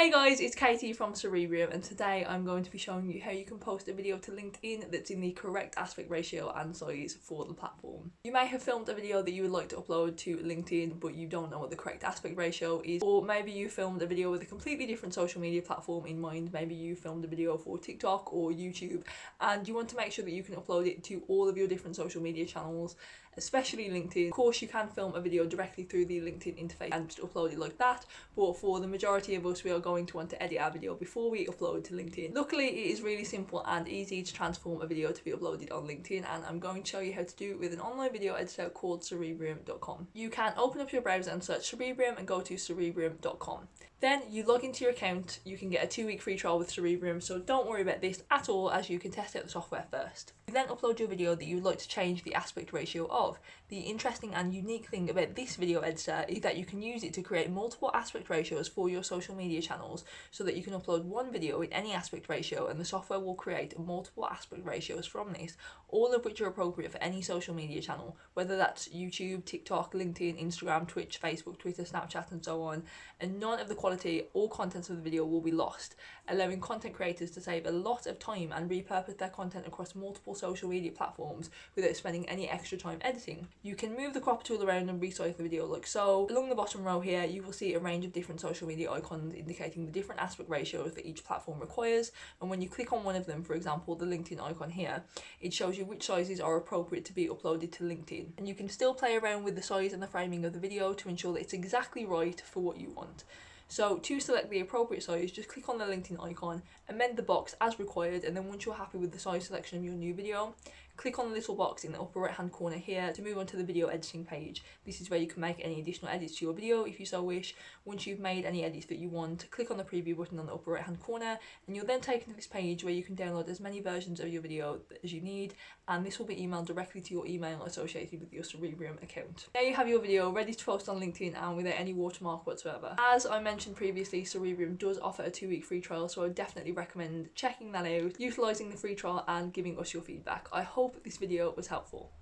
Hey guys, it's Katie from Cerebrium, and today I'm going to be showing you how you can post a video to LinkedIn that's in the correct aspect ratio and size for the platform. You may have filmed a video that you would like to upload to LinkedIn but you don't know what the correct aspect ratio is, or maybe you filmed a video with a completely different social media platform in mind. Maybe you filmed a video for TikTok or YouTube and you want to make sure that you can upload it to all of your different social media channels, especially LinkedIn. Of course, you can film a video directly through the LinkedIn interface and just upload it like that, but for the majority of us, we are going to want to edit our video before we upload to LinkedIn. Luckily, it is really simple and easy to transform a video to be uploaded on LinkedIn, and I'm going to show you how to do it with an online video editor called Cerebrium.com. You can open up your browser and search Cerebrium and go to Cerebrium.com. Then you log into your account. You can get a 2-week free trial with Cerebrium, so don't worry about this at all, as you can test out the software first. You then upload your video that you would like to change the aspect ratio of. The interesting and unique thing about this video editor is that you can use it to create multiple aspect ratios for your social media channels, so that you can upload one video in any aspect ratio and the software will create multiple aspect ratios from this, all of which are appropriate for any social media channel, whether that's YouTube, TikTok, LinkedIn, Instagram, Twitch, Facebook, Twitter, Snapchat and so on, and none of the quality or contents of the video will be lost, allowing content creators to save a lot of time and repurpose their content across multiple social media platforms without spending any extra time editing. You can move the crop tool around and resize the video like so. Along the bottom row here, you will see a range of different social media icons indicating the different aspect ratios that each platform requires, and when you click on one of them, for example the LinkedIn icon here, it shows you which sizes are appropriate to be uploaded to LinkedIn. And you can still play around with the size and the framing of the video to ensure that it's exactly right for what you want. So to select the appropriate size, just click on the LinkedIn icon, amend the box as required, and then once you're happy with the size selection of your new video, click on the little box in the upper right hand corner here to move on to the video editing page. This is where you can make any additional edits to your video if you so wish. Once you've made any edits that you want, click on the preview button on the upper right hand corner, and you'll then taken to this page where you can download as many versions of your video as you need, and this will be emailed directly to your email associated with your Cerebrium account. Now you have your video ready to post on LinkedIn and without any watermark whatsoever. As I mentioned previously, Cerebrium does offer a 2-week free trial, so I definitely recommend checking that out, utilising the free trial and giving us your feedback. I hope this video was helpful.